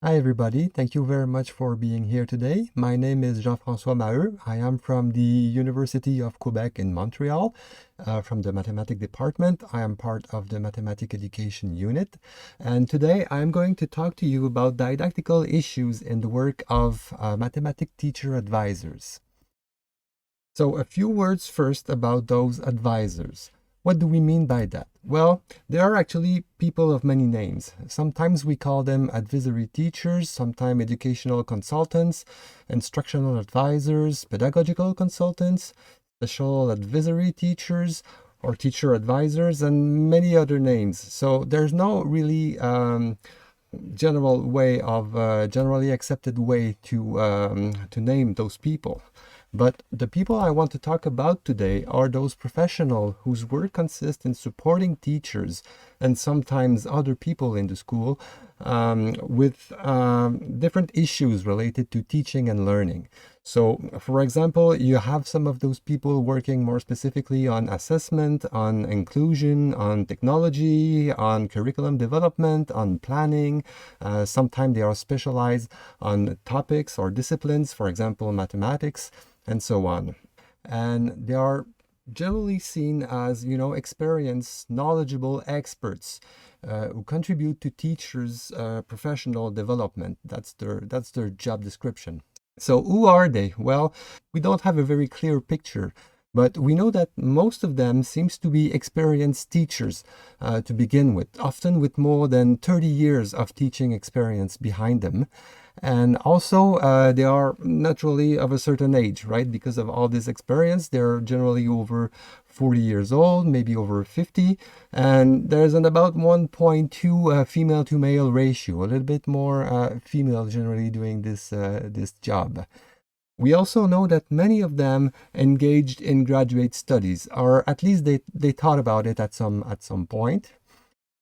Hi everybody, thank you very much for being here today. My name is Jean-François Maheux. I am from the University of Quebec in Montreal, from the Mathematics Department. I am part of the Mathematics Education Unit. And today I'm going to talk to you about didactical issues in the work of mathematics teacher advisors. So a few words first about those advisors. What do we mean by that? Well, they are actually people of many names. Sometimes we call them advisory teachers, sometimes educational consultants, instructional advisors, pedagogical consultants, special advisory teachers, or teacher advisors, and many other names. So there's no really general way of generally accepted way to name those people. But the people I want to talk about today are those professionals whose work consists in supporting teachers and sometimes other people in the school with different issues related to teaching and learning. So, for example, you have some of those people working more specifically on assessment, on inclusion, on technology, on curriculum development, on planning. Sometimes they are specialized on topics or disciplines, for example, mathematics, and so on. And they are generally seen as, experienced, knowledgeable experts who contribute to teachers' professional development. That's their job description. So who are they? Well, we don't have a very clear picture, but we know that most of them seems to be experienced teachers to begin with, often with more than 30 years of teaching experience behind them. And also, they are naturally of a certain age, right? Because of all this experience, they're generally over 40 years old, maybe over 50. And there's an about 1.2 female to male ratio, a little bit more female generally doing this job. We also know that many of them engaged in graduate studies, or at least they thought about it at some point.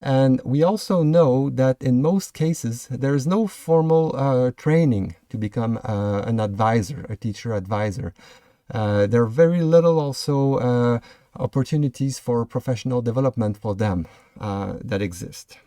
And we also know that in most cases, there is no formal training to become an advisor, a teacher advisor. There are very little also opportunities for professional development for them that exist.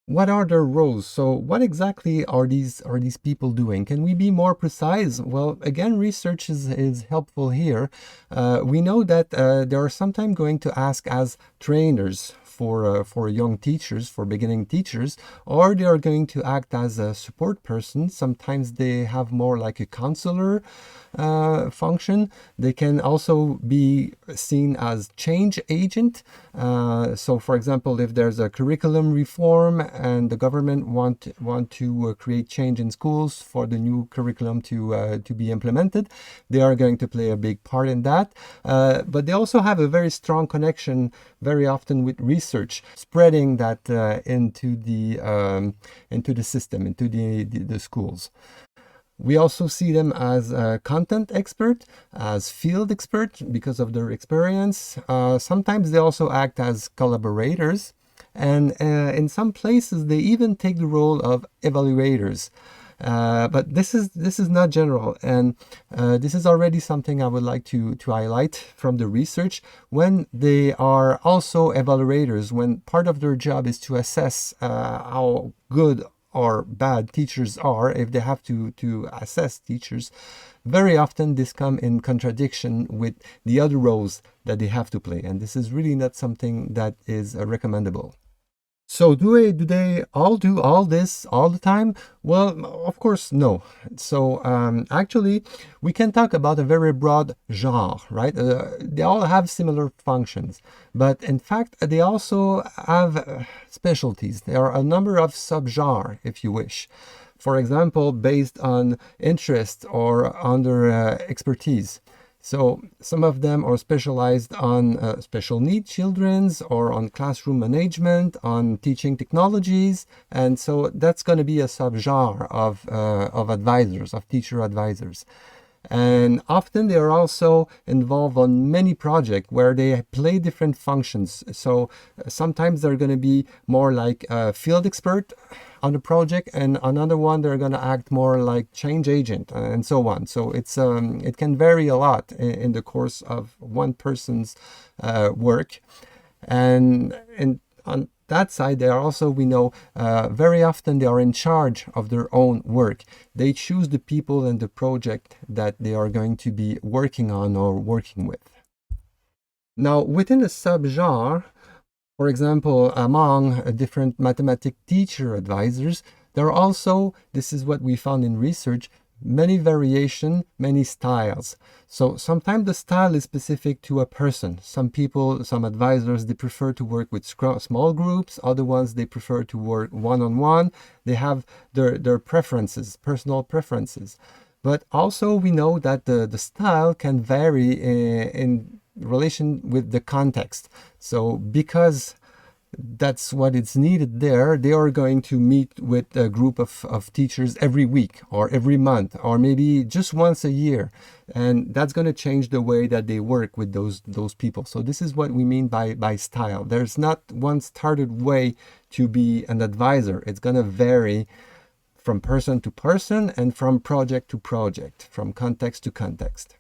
What are their roles? So what exactly are these people doing? Can we be more precise? Well, again, research is helpful here. We know that they are sometimes going to ask as trainers for young teachers, for beginning teachers, or they are going to act as a support person. Sometimes they have more like a counselor function. They can also be seen as change agent. So, for example, if there's a curriculum reform and the government want to create change in schools for the new curriculum to be implemented, they are going to play a big part in that. But they also have a very strong connection, very often with research, spreading that into the system, into the schools. We also see them as a content expert, as field expert because of their experience. Sometimes they also act as collaborators, and in some places they even take the role of evaluators. But this is not general, and this is already something I would like to highlight from the research. When they are also evaluators, when part of their job is to assess how good or bad teachers are, if they have to assess teachers, very often this come in contradiction with the other roles that they have to play, and this is really not something that is recommendable. So do they all do all this all the time? Well, of course, no. So actually, we can talk about a very broad genre, right? They all have similar functions, but in fact, they also have specialties. There are a number of subgenres, if you wish. For example, based on interest or under expertise. So some of them are specialized on special need children's or on classroom management, on teaching technologies. And so that's going to be a subgenre of advisors, of teacher advisors. And often they are also involved on many projects where they play different functions. So sometimes they're going to be more like a field expert on a project, and another one they're going to act more like change agent and so on. So it can vary a lot in the course of one person's work. And on that side, they are also, we know, very often they are in charge of their own work. They choose the people and the project that they are going to be working on or working with. Now, within a subgenre, for example, among different mathematics teacher advisors, there are also, this is what we found in research, many variation, many styles. So sometimes the style is specific to a person. Some people, some advisors, they prefer to work with small groups. Other ones, they prefer to work one-on-one. They have their preferences, personal preferences. But also we know that the style can vary in relation with the context. So because that's what is needed there, they are going to meet with a group of teachers every week or every month or maybe just once a year, and that's going to change the way that they work with those people. So this is what we mean by style. There's not one started way to be an advisor. It's going to vary from person to person and from project to project, from context to context.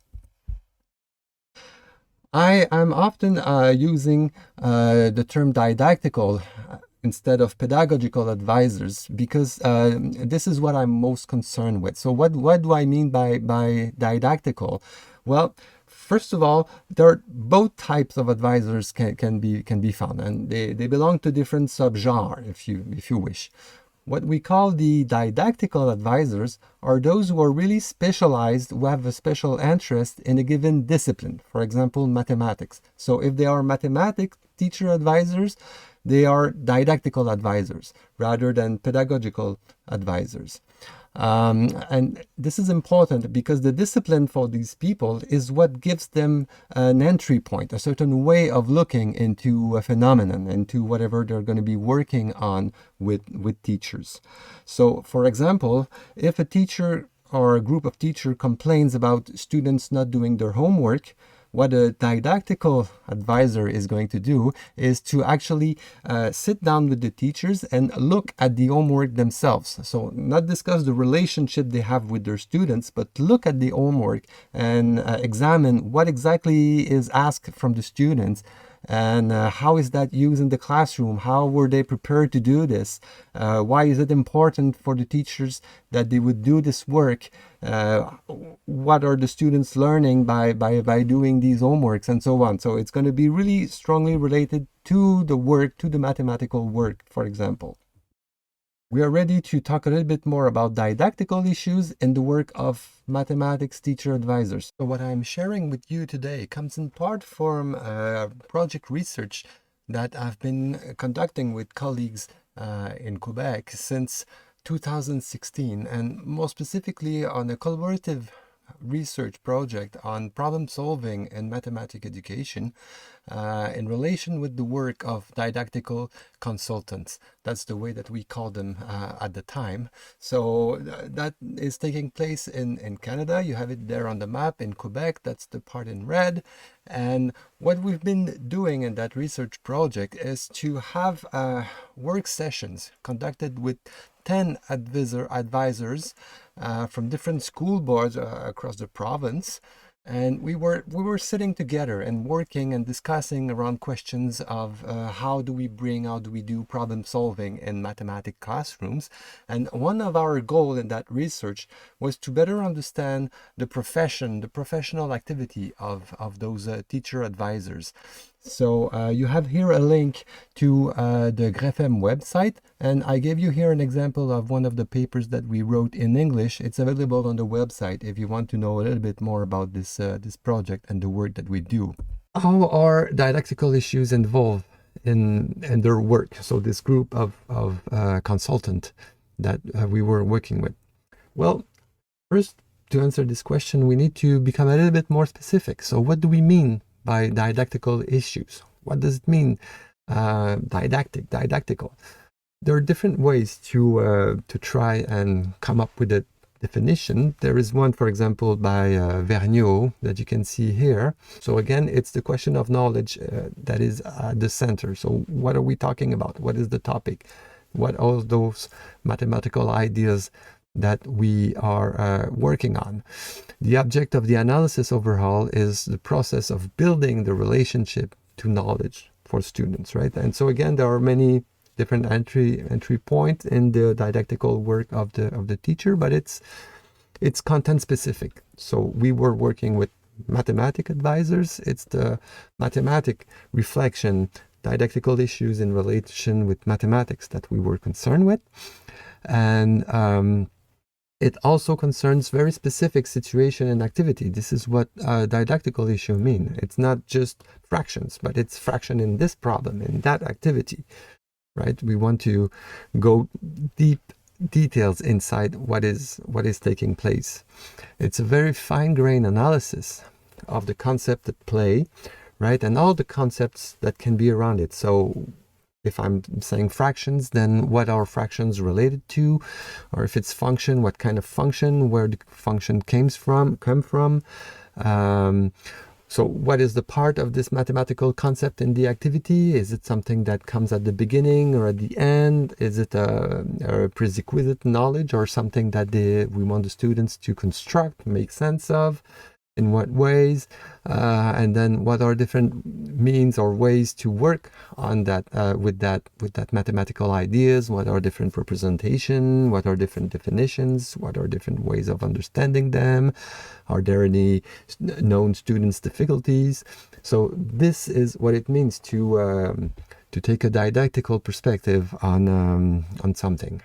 I am often using the term didactical instead of pedagogical advisors because this is what I'm most concerned with. So what do I mean by didactical? Well, first of all, there are both types of advisors can be found, and they belong to different subgenres, if you wish. What we call the didactical advisors are those who are really specialized, who have a special interest in a given discipline, for example, mathematics. So if they are mathematics teacher advisors, they are didactical advisors rather than pedagogical advisors. And this is important because the discipline for these people is what gives them an entry point, a certain way of looking into a phenomenon, into whatever they're going to be working on with teachers. So, for example, if a teacher or a group of teachers complains about students not doing their homework, what a didactical advisor is going to do is to actually sit down with the teachers and look at the homework themselves. So not discuss the relationship they have with their students, but look at the homework and examine what exactly is asked from the students and how is that used in the classroom? How were they prepared to do this? Why is it important for the teachers that they would do this work? What are the students learning by doing these homeworks and so on? So it's going to be really strongly related to the work, to the mathematical work, for example. We are ready to talk a little bit more about didactical issues in the work of mathematics teacher advisors. So what I'm sharing with you today comes in part from project research that I've been conducting with colleagues in Quebec since 2016, and more specifically on a collaborative research project on problem solving in mathematics education in relation with the work of didactical consultants. That's the way that we call them at the time. So that is taking place in Canada. You have it there on the map in Quebec. That's the part in red. And what we've been doing in that research project is to have work sessions conducted with 10 advisors from different school boards across the province. And we were sitting together and working and discussing around questions of how do we do problem solving in mathematics classrooms. And one of our goals in that research was to better understand the professional activity of those teacher advisors. So you have here a link to the GREFM website, and I gave you here an example of one of the papers that we wrote in English. It's available on the website if you want to know a little bit more about this project and the work that we do. How are didactical issues involved in their work? So this group of consultants that we were working with. Well, first, to answer this question, we need to become a little bit more specific. So what do we mean by didactical issues? What does it mean? Didactical. There are different ways to try and come up with a definition. There is one, for example, by Vergniaud that you can see here. So again, it's the question of knowledge that is at the center. So what are we talking about? What is the topic? What are those mathematical ideas that we are working on? The object of the analysis overall is the process of building the relationship to knowledge for students, right? And so again, there are many different entry point in the didactical work of the teacher, but it's content specific. So we were working with mathematic advisors. It's the mathematic reflection, didactical issues in relation with mathematics that we were concerned with. And it also concerns very specific situation and activity. This is what didactical issue mean. It's not just fractions, but it's fraction in this problem, in that activity, right? We want to go deep details inside what is taking place. It's a very fine-grained analysis of the concept at play, right? And all the concepts that can be around it. So if I'm saying fractions, then what are fractions related to? Or if it's function, what kind of function, where the function come from? So what is the part of this mathematical concept in the activity? Is it something that comes at the beginning or at the end? Is it a prerequisite knowledge or something that we want the students to construct, make sense of? In what ways? And then what are different means or ways to work on that, with that mathematical ideas? What are different representation? What are different definitions? What are different ways of understanding them? Are there any known students' difficulties? So this is what it means to take a didactical perspective on something.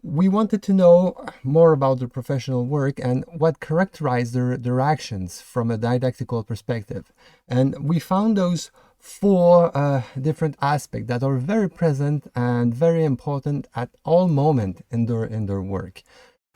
We wanted to know more about the professional work and what characterized their actions from a didactical perspective. And we found those 4 different aspects that are very present and very important at all moments in their work.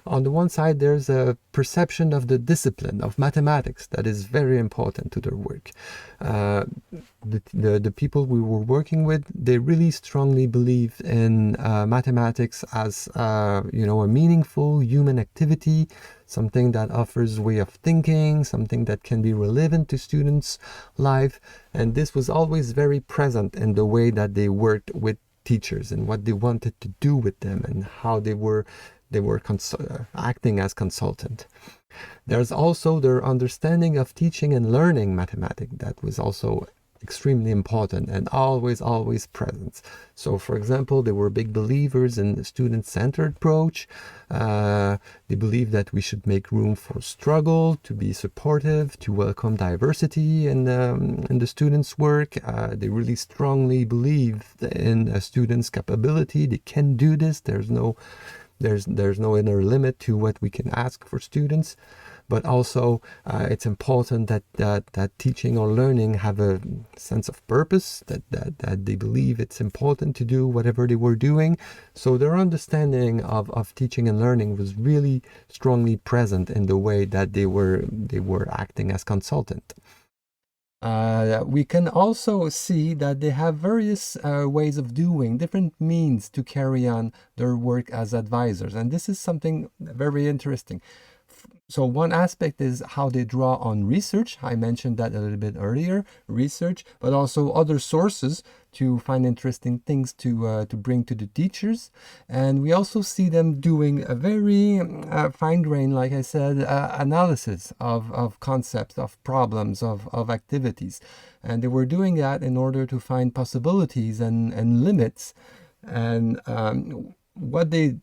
On the one side, there's a perception of the discipline of mathematics that is very important to their work. The people we were working with, they really strongly believe in mathematics as a meaningful human activity, something that offers way of thinking, something that can be relevant to students' life. And this was always very present in the way that they worked with teachers and what they wanted to do with them and how they were acting as consultant. There's also their understanding of teaching and learning mathematics that was also extremely important and always present. So, for example, they were big believers in the student-centered approach. They believe that we should make room for struggle, to be supportive, to welcome diversity in the students' work. They really strongly believe in a student's capability. They can do this. There's no inner limit to what we can ask for students, but also it's important that teaching or learning have a sense of purpose, that they believe it's important to do whatever they were doing. So their understanding of teaching and learning was really strongly present in the way that they were acting as consultant. We can also see that they have various ways of doing, different means to carry on their work as advisors. And this is something very interesting. So one aspect is how they draw on research. I mentioned that a little bit earlier, research, but also other sources to find interesting things to bring to the teachers. And we also see them doing a very fine-grained, like I said, analysis of concepts, of problems, of activities. And they were doing that in order to find possibilities and limits. And what they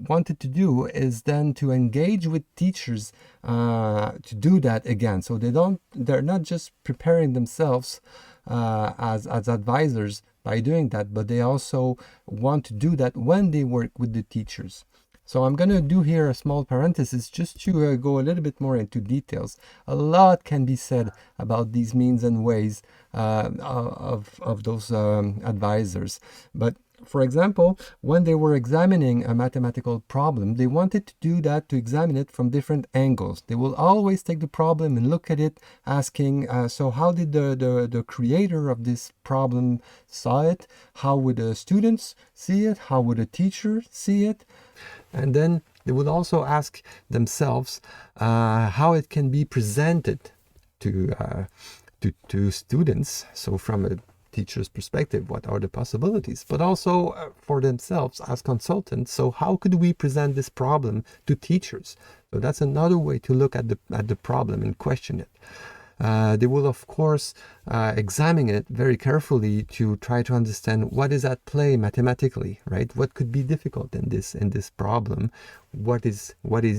wanted to do is then to engage with teachers to do that again. So they're not just preparing themselves as advisors by doing that, but they also want to do that when they work with the teachers. So I'm going to do here a small parenthesis just to go a little bit more into details. A lot can be said about these means and ways of those advisors. But for example, when they were examining a mathematical problem, they wanted to do that, to examine it from different angles. They will always take the problem and look at it, asking, so how did the creator of this problem saw it? How would the students see it? How would a teacher see it? And then they would also ask themselves how it can be presented to students. So from a teacher's perspective, what are the possibilities, but also for themselves as consultants. So how could we present this problem to teachers? So that's another way to look at the problem and question it. They will, of course, examine it very carefully to try to understand what is at play mathematically, right? What could be difficult in this problem? What is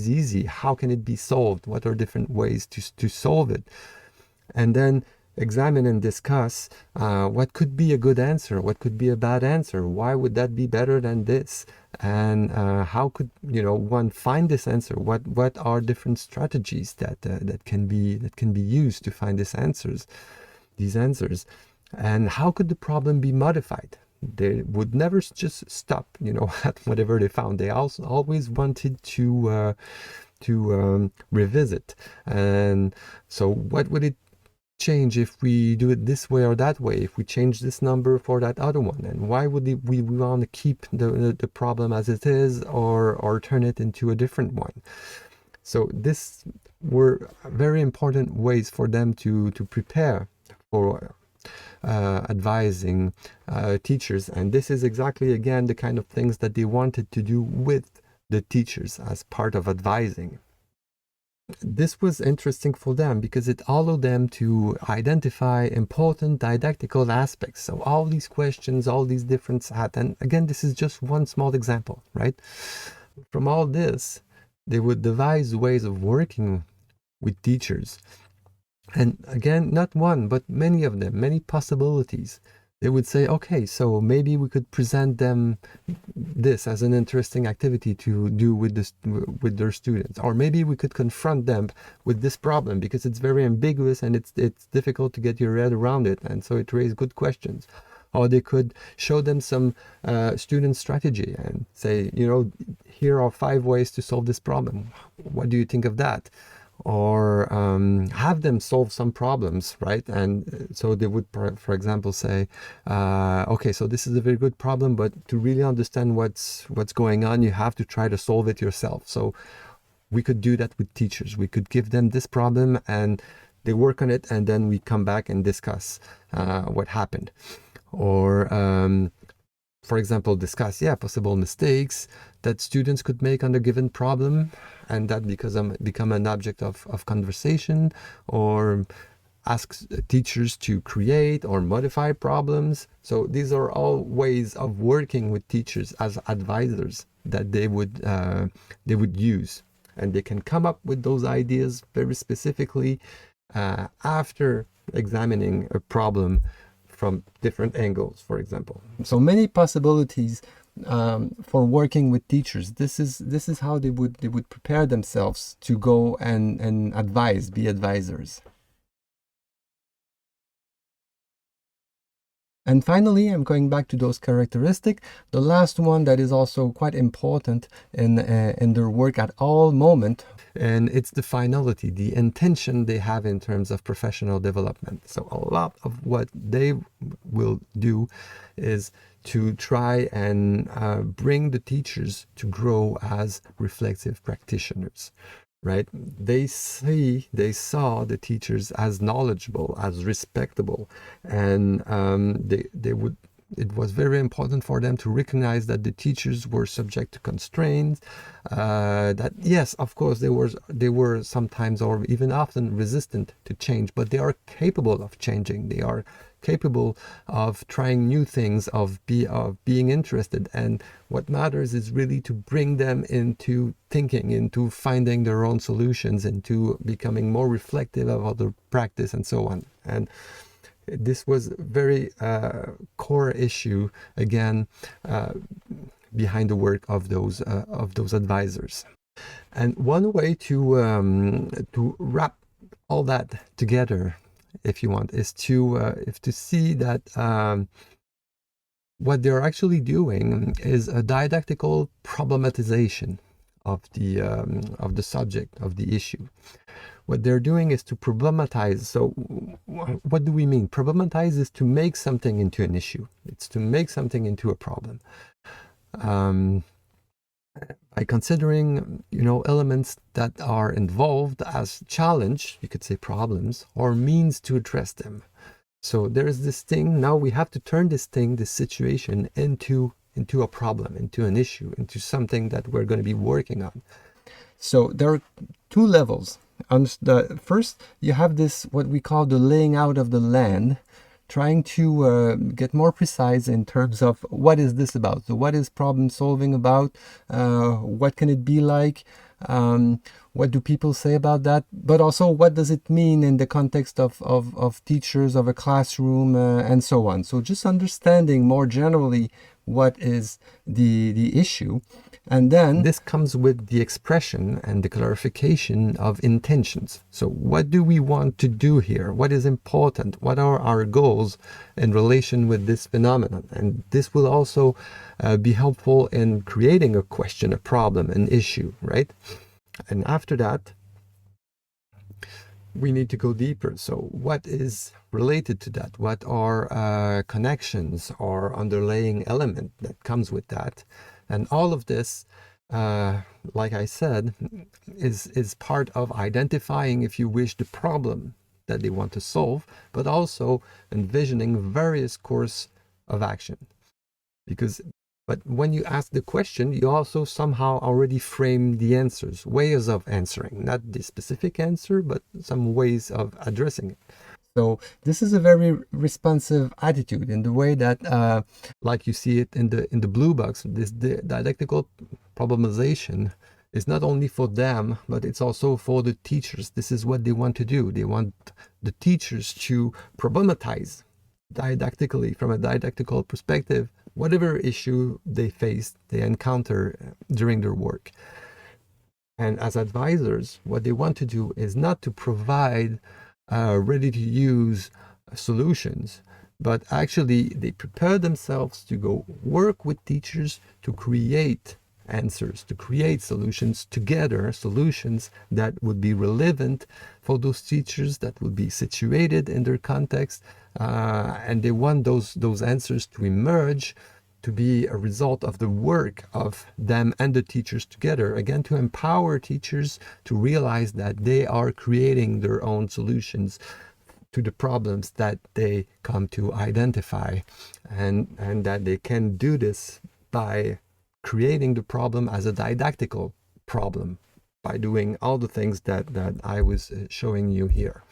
easy? How can it be solved? What are different ways to solve it? And then examine and discuss what could be a good answer, what could be a bad answer, why would that be better than this, and how could one find this answer? What are different strategies that can be used to find these answers, and how could the problem be modified? They would never just stop, at whatever they found. They also always wanted to revisit. And so, what would it change if we do it this way or that way, if we change this number for that other one, and why would we want to keep the problem as it is or turn it into a different one? So this were very important ways for them to prepare for advising teachers, and this is exactly again the kind of things that they wanted to do with the teachers as part of advising. This was interesting for them because it allowed them to identify important didactical aspects. So all these questions, all these different and again, this is just one small example, right? From all this, they would devise ways of working with teachers. And again, not one, but many of them, many possibilities. They would say, okay, so maybe we could present them this as an interesting activity to do with their students, or maybe we could confront them with this problem because it's very ambiguous and it's difficult to get your head around it, and so it raised good questions. Or they could show them some student strategy and say, here are 5 ways to solve this problem. What do you think of that? Or have them solve some problems, right? And so they would, for example, say, okay, so this is a very good problem, but to really understand what's going on, you have to try to solve it yourself. So we could do that with teachers. We could give them this problem and they work on it, and then we come back and discuss what happened. Or for example, discuss possible mistakes that students could make on a given problem, and that become an object of conversation, or ask teachers to create or modify problems. So these are all ways of working with teachers as advisors that they would use, and they can come up with those ideas very specifically after examining a problem from different angles, for example. So many possibilities for working with teachers. This is how they would prepare themselves to go and be advisors. And finally, I'm going back to those characteristics. The last one that is also quite important in their work at all moment, and it's the finality, the intention they have in terms of professional development. So a lot of what they will do is to try and bring the teachers to grow as reflective practitioners. Right? They saw the teachers as knowledgeable, as respectable, and it was very important for them to recognize that the teachers were subject to constraints, that yes, of course, they were sometimes or even often resistant to change, but they are capable of changing. They are capable of trying new things, of being interested, and what matters is really to bring them into thinking, into finding their own solutions, into becoming more reflective of other practice and so on. And this was a very core issue again behind the work of those advisors. And one way to wrap all that together, if you want, is to see that what they're actually doing is a didactical problematization of the subject, of the issue. What they're doing is to problematize. So what do we mean? Problematize is to make something into an issue. It's to make something into a problem. By considering, elements that are involved as challenge, you could say problems, or means to address them. So there is this thing, now we have to turn this situation into a problem, into an issue, into something that we're going to be working on. So there are two levels. On the first, you have this, what we call the laying out of the land, trying to get more precise in terms of what is this about. So what is problem solving about? What can it be like? What do people say about that? But also, what does it mean in the context of teachers, of a classroom, and so on. So just understanding more generally what is the issue. And then this comes with the expression and the clarification of intentions. So what do we want to do here? What is important? What are our goals in relation with this phenomenon? And this will also be helpful in creating a question, a problem, an issue, right? And after that, we need to go deeper. So what is related to that? What are connections or underlying element that comes with that? And all of this, like I said, is part of identifying, if you wish, the problem that they want to solve, but also envisioning various course of action. But when you ask the question, you also somehow already frame the answers, ways of answering, not the specific answer, but some ways of addressing it. So this is a very responsive attitude in the way that, like you see it in the blue box, this the dialectical problematization is not only for them, but it's also for the teachers. This is what they want to do. They want the teachers to problematize didactically, from a didactical perspective, whatever issue they face, they encounter during their work. And as advisors, what they want to do is not to provide ready-to-use solutions, but actually they prepare themselves to go work with teachers to create answers, to create solutions together, solutions that would be relevant for those teachers, that would be situated in their context, and they want those answers to emerge, to be a result of the work of them and the teachers together, again, to empower teachers to realize that they are creating their own solutions to the problems that they come to identify, and that they can do this by creating the problem as a didactical problem, by doing all the things that I was showing you here.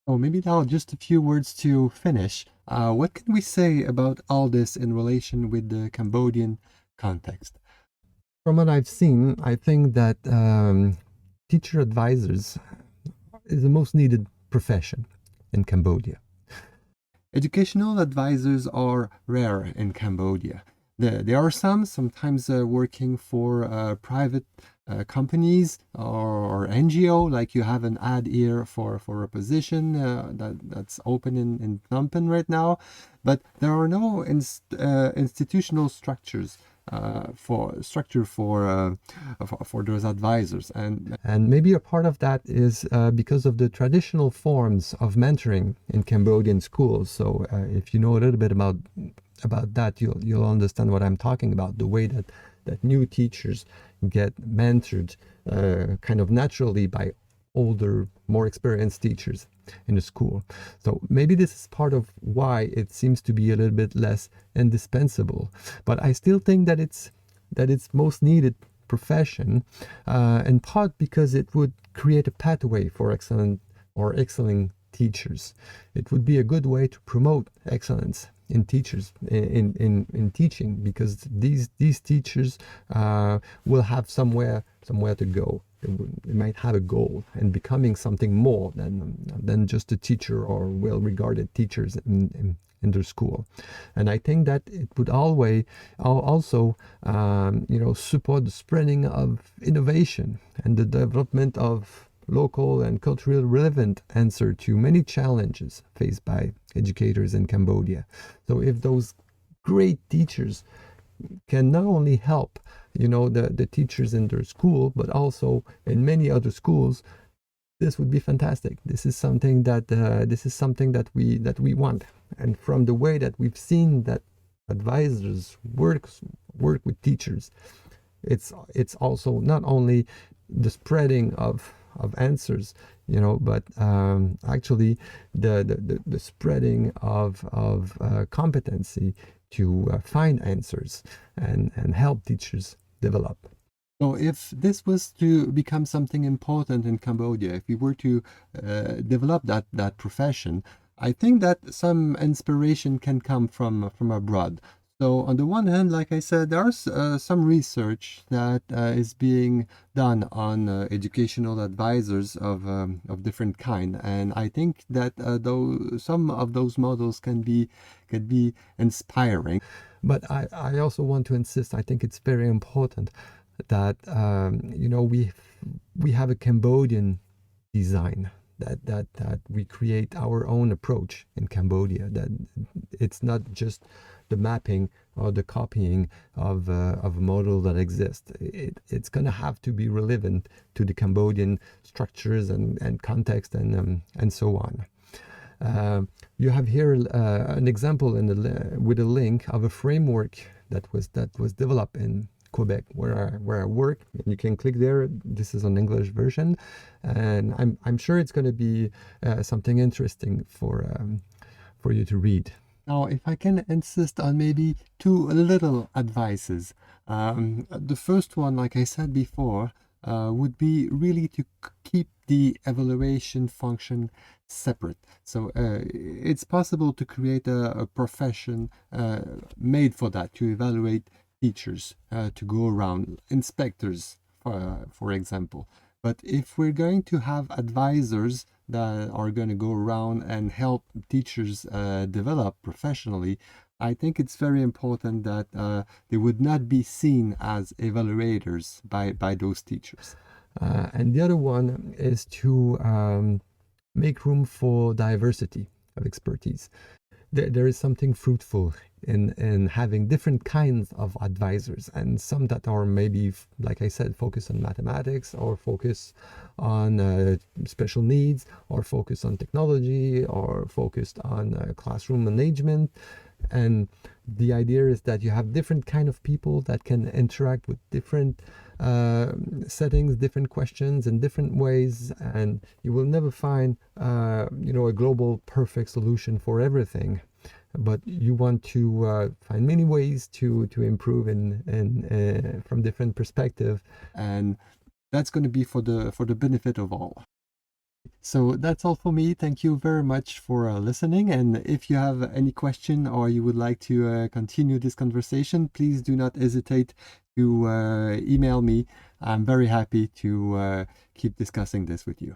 Oh, maybe now just a few words to finish. What can we say about all this in relation with the Cambodian context? From what I've seen, I think that teacher advisors is the most needed profession in Cambodia. Educational advisors are rare in Cambodia. There are sometimes working for private companies or NGO, like you have an ad here for a position that's open in Phnom Penh right now, but there are no institutional structures for those advisors, and maybe a part of that is because of the traditional forms of mentoring in Cambodian schools. So if you know a little bit about that, you'll understand what I'm talking about, the way that new teachers get mentored kind of naturally by older, more experienced teachers in the school. So maybe this is part of why it seems to be a little bit less indispensable, but I still think that it's most needed profession, in part because it would create a pathway for excellent or excelling teachers. It would be a good way to promote excellence in teachers, in teaching, because these teachers will have somewhere to go. They might have a goal in becoming something more than just a teacher or well-regarded teachers in their school. And I think that it would always also support the spreading of innovation and the development of local and culturally relevant answer to many challenges faced by educators in Cambodia. So if those great teachers can not only help the teachers in their school, but also in many other schools, this would be fantastic. This is something that we want. And from the way that we've seen that advisors work with teachers, it's also not only the spreading of answers, but actually the spreading of competency to find answers and help teachers develop. So if this was to become something important in Cambodia, if we were to develop that profession, I think that some inspiration can come from abroad. So on the one hand, like I said, there's some research that is being done on educational advisors of different kind, and I think that though some of those models can be inspiring. But I also want to insist, I think it's very important that we have a Cambodian design, that we create our own approach in Cambodia, that it's not just the mapping or the copying of a model that exists. It's going to have to be relevant to the Cambodian structures and context and so on. You have here an example with a link of a framework that was developed in Quebec, where I work. You can click there. This is an English version, and I'm sure it's going to be something interesting for you to read. Now, if I can insist on maybe two little advices. The first one, like I said before, would be really to keep the evaluation function separate. So it's possible to create a profession made for that, to evaluate teachers, to go around, inspectors, for example. But if we're going to have advisors that are going to go around and help teachers develop professionally, I think it's very important that they would not be seen as evaluators by those teachers. And the other one is to make room for diversity of expertise. There is something fruitful in having different kinds of advisors, and some that are maybe, like I said, focused on mathematics, or focus on special needs, or focused on technology, or focused on classroom management. And the idea is that you have different kind of people that can interact with different settings, different questions in different ways, and you will never find a global perfect solution for everything. But you want to find many ways to improve in from different perspective, and that's going to be for the benefit of all. So that's all for me. Thank you very much for listening. And if you have any question or you would like to continue this conversation, please do not hesitate to email me. I'm very happy to keep discussing this with you.